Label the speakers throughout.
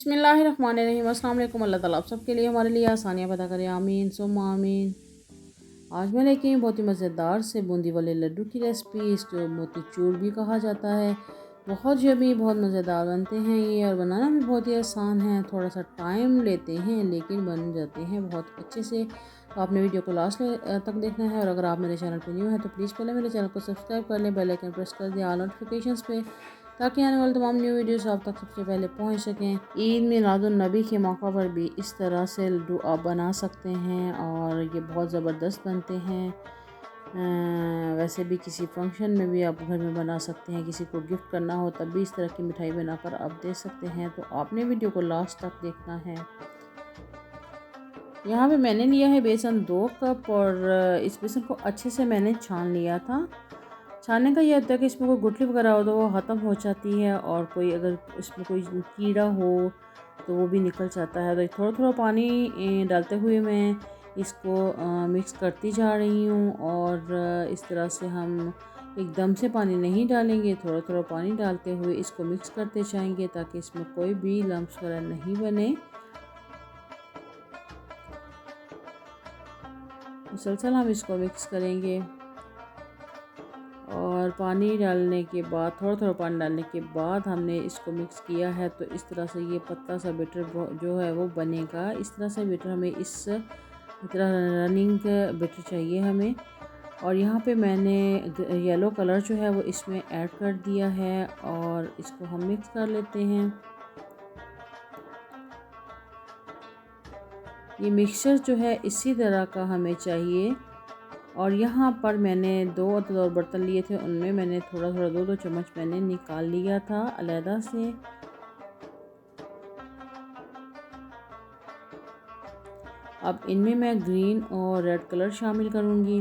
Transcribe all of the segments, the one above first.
Speaker 1: बिस्मिल्लाहिर्रहमानिर्रहीम। अस्सलाम वालेकुम। अल्लाह ताला आप सबके लिए हमारे लिए आसानियाँ पैदा करे, आमीन सुम्मा आमीन। आज मैं लेके आई बहुत ही मज़ेदार से बूंदी वाले लड्डू की रेसिपी। इसको मोतीचूर भी कहा जाता है। बहुत यमी, बहुत मज़ेदार बनते हैं ये, और बनाना भी बहुत ही आसान है। थोड़ा सा टाइम लेते हैं लेकिन बन जाते हैं बहुत अच्छे से। तो आपने वीडियो को लास्ट तक देखना है। और अगर आप मेरे चैनल पर न्यू हैं तो प्लीज़ पहले मेरे चैनल को सब्सक्राइब कर लें, बेल आइकन प्रेस कर दें ऑल नोटिफिकेशंस पे, ताकि आने वाले तमाम न्यू वीडियोस आप तक सबसे पहले पहुंच सकें। ईद मिलादुन्नबी के मौका पर भी इस तरह से लड्डू आप बना सकते हैं और ये बहुत ज़बरदस्त बनते हैं। वैसे भी किसी फंक्शन में भी आप घर में बना सकते हैं, किसी को गिफ्ट करना हो तब भी इस तरह की मिठाई बनाकर आप दे सकते हैं। तो आपने वीडियो को लास्ट तक देखना है। यहाँ पे मैंने लिया है बेसन 2 कप, और इस बेसन को अच्छे से मैंने छान लिया था। छानने का ये होता है कि इसमें कोई गुठली वगैरह हो तो वो ख़त्म हो जाती है, और कोई अगर इसमें कोई कीड़ा हो तो वो भी निकल जाता है। तो थोड़ा थोड़ा पानी डालते हुए मैं इसको मिक्स करती जा रही हूँ। और इस तरह से हम एकदम से पानी नहीं डालेंगे, थोड़ा थोड़ा पानी डालते हुए इसको मिक्स करते जाएंगे ताकि इसमें कोई भी लम्स वगैरह नहीं बने। मुसलसल हम इसको मिक्स करेंगे, और पानी डालने के बाद, थोड़ा थोड़ा पानी डालने के बाद हमने इसको मिक्स किया है। तो इस तरह से ये पतला सा बैटर जो है वो बनेगा। इस तरह से बैटर हमें इस तरह रनिंग बैटर चाहिए हमें। और यहाँ पे मैंने येलो कलर जो है वो इसमें ऐड कर दिया है, और इसको हम मिक्स कर लेते हैं। ये मिक्सचर जो है इसी तरह का हमें चाहिए। और यहाँ पर मैंने 2 अदद और बर्तन लिए थे, उनमें मैंने थोड़ा थोड़ा 2-2 चम्मच मैंने निकाल लिया था अलहदा से। अब इनमें मैं ग्रीन और रेड कलर शामिल करूँगी,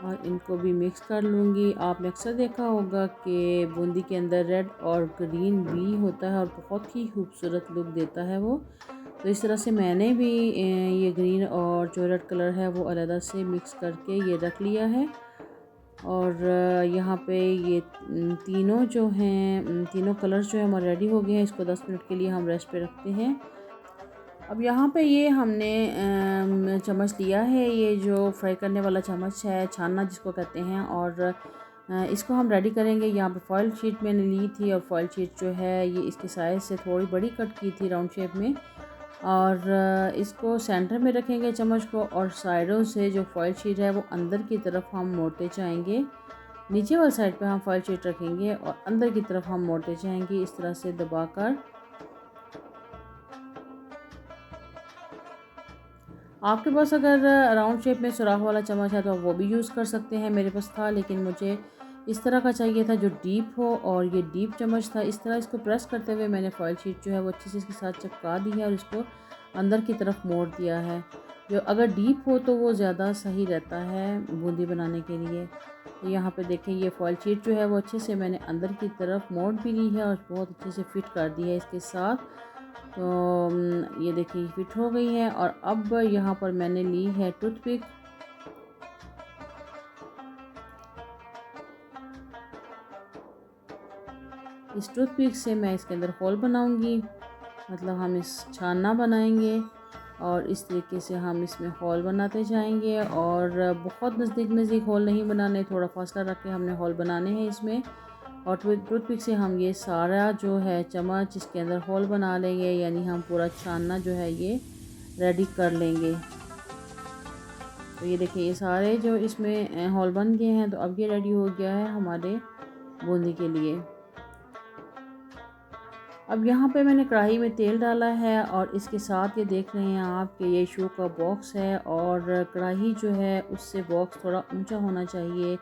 Speaker 1: और इनको भी मिक्स कर लूँगी। आपने अक्सर देखा होगा कि बूंदी के अंदर रेड और ग्रीन भी होता है और बहुत ही खूबसूरत लुक देता है वो। तो इस तरह से मैंने भी ये ग्रीन और जो रेड कलर है वो अलग से मिक्स करके ये रख लिया है। और यहाँ पे ये तीनों जो हैं, तीनों कलर्स जो है हमारे रेडी हो गए हैं। इसको 10 मिनट के लिए हम रेस्ट पे रखते हैं। अब यहाँ पे ये हमने चम्मच लिया है, ये जो फ्राई करने वाला चम्मच है, छानना जिसको कहते हैं। और इसको हम रेडी करेंगे। यहाँ पे फॉइल शीट मैंने ली थी, और फॉइल शीट जो है ये इसके साइज़ से थोड़ी बड़ी कट की थी राउंड शेप में। और इसको सेंटर में रखेंगे चम्मच को, और साइडों से जो फॉइल शीट है वो अंदर की तरफ हम मोड़ते जाएंगे। नीचे वाली साइड पे हम फॉइल शीट रखेंगे और अंदर की तरफ हम मोड़ते जाएंगे, इस तरह से दबाकर। आपके पास अगर राउंड शेप में सुराख वाला चम्मच है तो आप वो भी यूज़ कर सकते हैं। मेरे पास था, लेकिन मुझे इस तरह का चाहिए था जो डीप हो, और ये डीप चम्मच था। इस तरह इसको प्रेस करते हुए मैंने फॉइल शीट जो है वो अच्छे से इसके साथ चिपका दी है, और इसको अंदर की तरफ मोड़ दिया है। जो अगर डीप हो तो वो ज़्यादा सही रहता है बूंदी बनाने के लिए। तो यहाँ पे देखें, ये फॉइल शीट जो है वो अच्छे से मैंने अंदर की तरफ मोड़ भी ली है, और बहुत अच्छे से फिट कर दी है इसके साथ। तो ये देखिए फिट हो गई है। और अब यहाँ पर मैंने ली है टूथपिक। इस टूथपिक से मैं इसके अंदर होल बनाऊंगी, मतलब हम इस छानना बनाएंगे, और इस तरीके से हम इसमें होल बनाते जाएंगे। और बहुत नज़दीक नज़दीक होल नहीं बनाने, थोड़ा फासला रख के हमने होल बनाने हैं इसमें। और टूथपिक से हम ये सारा जो है चम्मच इसके अंदर होल बना लेंगे, यानी हम पूरा छानना जो है ये रेडी कर लेंगे। तो ये देखिए ये सारे जो इसमें होल बन गए हैं। तो अब ये रेडी हो गया है हमारे बूंदी के लिए। अब यहाँ पे मैंने कढ़ाई में तेल डाला है, और इसके साथ ये देख रहे हैं आप कि ये शो का बॉक्स है, और कढ़ाई जो है उससे बॉक्स थोड़ा ऊंचा होना चाहिए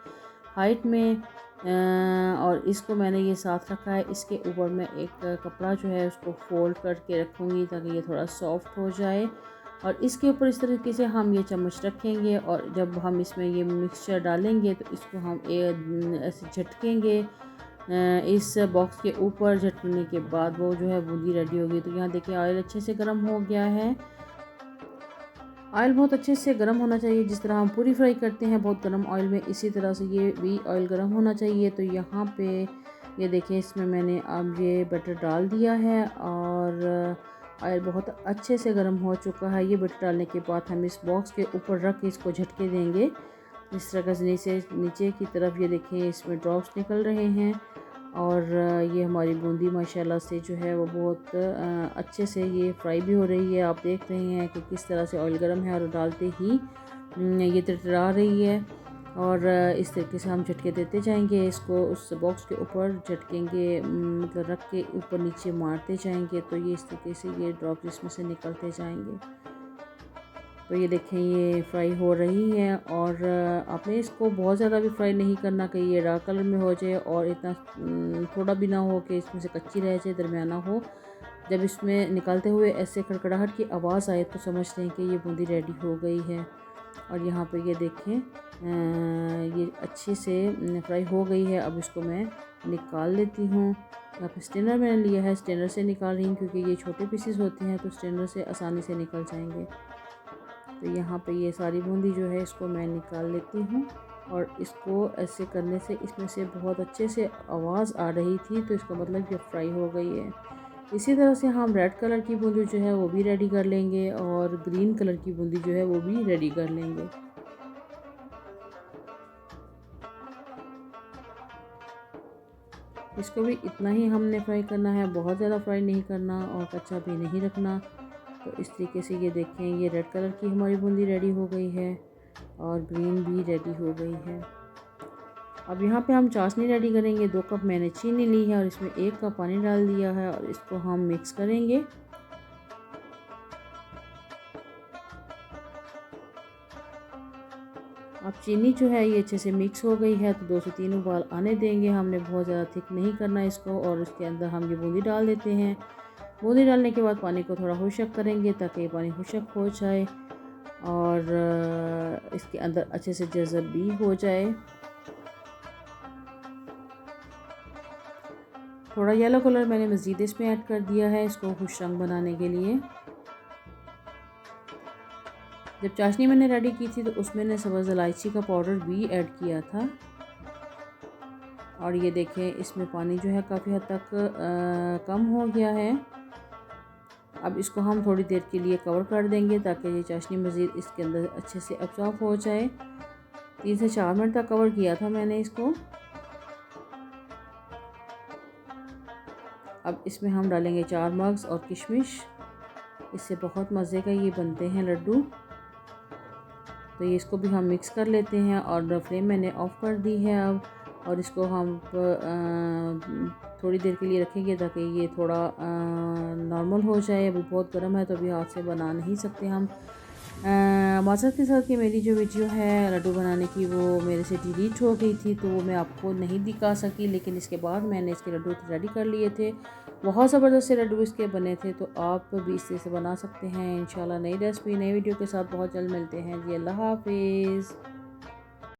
Speaker 1: हाइट में। और इसको मैंने ये साथ रखा है। इसके ऊपर मैं एक कपड़ा जो है उसको फोल्ड करके रखूँगी ताकि ये थोड़ा सॉफ्ट हो जाए। और इसके ऊपर इस तरीके से हम ये चम्मच रखेंगे, और जब हम इसमें ये मिक्सचर डालेंगे तो इसको हम ऐसे झटकेंगे इस बॉक्स के ऊपर। झटकने के बाद वो जो है बूंदी रेडी होगी। तो यहाँ देखिए ऑयल अच्छे से गर्म हो गया है। ऑयल बहुत अच्छे से गर्म होना चाहिए, जिस तरह हम पूरी फ्राई करते हैं बहुत गर्म ऑयल में, इसी तरह से ये भी ऑयल गर्म होना चाहिए। तो यहाँ पे ये देखें इसमें मैंने अब ये बटर डाल दिया है और ऑयल बहुत अच्छे से गर्म हो चुका है। ये बटर डालने के बाद हम इस बॉक्स के ऊपर रख के इसको झटके देंगे इस तरह से नीचे की तरफ। ये देखें इसमें ड्रॉप्स निकल रहे हैं और ये हमारी बूंदी माशाल्लाह से जो है वो बहुत अच्छे से ये फ्राई भी हो रही है। आप देख रहे हैं कि किस तरह से ऑयल गर्म है और डालते ही ये तड़तड़ा रही है और इस तरीके से हम झटके देते जाएंगे। इसको उस बॉक्स के ऊपर झटकेंगे, मतलब रख के ऊपर नीचे मारते जाएंगे तो ये इस तरीके से ये ड्रॉप इसमें से निकलते जाएंगे। तो ये देखें ये फ्राई हो रही है और आपने इसको बहुत ज़्यादा भी फ्राई नहीं करना कि ये डार्क कलर में हो जाए और इतना थोड़ा भी ना हो कि इसमें से कच्ची रह जाए, दरमियाना हो। जब इसमें निकालते हुए ऐसे कड़कड़ाहट की आवाज़ आए तो समझ लें कि ये बूंदी रेडी हो गई है। और यहाँ पे ये देखें ये अच्छे से फ्राई हो गई है। अब इसको मैं निकाल लेती हूँ। यहाँ पे स्ट्रेनर मैंने लिया है, स्ट्रेनर से निकाल रही हूँ क्योंकि ये छोटे पीसेस होते हैं तो स्ट्रेनर से आसानी से निकल जाएंगे। तो यहाँ पे ये सारी बूंदी जो है इसको मैं निकाल लेती हूँ और इसको ऐसे करने से इसमें से बहुत अच्छे से आवाज़ आ रही थी तो इसका मतलब ये फ्राई हो गई है। इसी तरह से हम रेड कलर की बूंदी जो है वो भी रेडी कर लेंगे और ग्रीन कलर की बूंदी जो है वो भी रेडी कर लेंगे। इसको भी इतना ही हमने फ्राई करना है, बहुत ज़्यादा फ्राई नहीं करना और कच्चा भी नहीं रखना। तो इस तरीके से ये देखें ये रेड कलर की हमारी बूंदी रेडी हो गई है और ग्रीन भी रेडी हो गई है। अब यहाँ पे हम चाशनी रेडी करेंगे। 2 कप मैंने चीनी ली है और इसमें 1 कप पानी डाल दिया है और इसको हम मिक्स करेंगे। अब चीनी जो है ये अच्छे से मिक्स हो गई है तो 2 से 3 उबाल आने देंगे। हमने बहुत ज़्यादा थिक नहीं करना इसको और इसके अंदर हम ये बूंदी डाल देते हैं। बूंदी डालने के बाद पानी को थोड़ा खुशक करेंगे ताकि ये पानी खुशक हो जाए और इसके अंदर अच्छे से जज़ब भी हो जाए। थोड़ा येलो कलर मैंने मज़ीद इसमें ऐड कर दिया है इसको खुश रंग बनाने के लिए। जब चाशनी मैंने रेडी की थी तो उसमें मैंने सब्ज़ इलायची का पाउडर भी ऐड किया था। और ये देखें इसमें पानी जो है काफ़ी हद तक कम हो गया है। अब इसको हम थोड़ी देर के लिए कवर कर देंगे ताकि ये चाशनी मज़ीद इसके अंदर अच्छे से एब्ज़ॉर्ब हो जाए। 3 से 4 मिनट तक कवर किया था मैंने इसको। अब इसमें हम डालेंगे 4 मग्स और किशमिश। इससे बहुत मज़े का ये बनते हैं लड्डू। तो ये इसको भी हम मिक्स कर लेते हैं और फ्लेम मैंने ऑफ़ कर दी है अब। और इसको हम थोड़ी देर के लिए रखेंगे ताकि ये थोड़ा नॉर्मल हो जाए। अभी बहुत गर्म है तो अभी हाथ से बना नहीं सकते हम। माज़रत के साथ कि मेरी जो वीडियो है लड्डू बनाने की वो मेरे से डिलीट हो गई थी तो वो मैं आपको नहीं दिखा सकी, लेकिन इसके बाद मैंने इसके लड्डू रेडी कर लिए थे। बहुत ज़बरदस्त से लड्डू इसके बने थे तो आप भी इस तरह से बना सकते हैं। इंशाल्लाह नई रेसिपी नई वीडियो के साथ बहुत जल्द मिलते हैं जी। अल्लाह हाफिज़।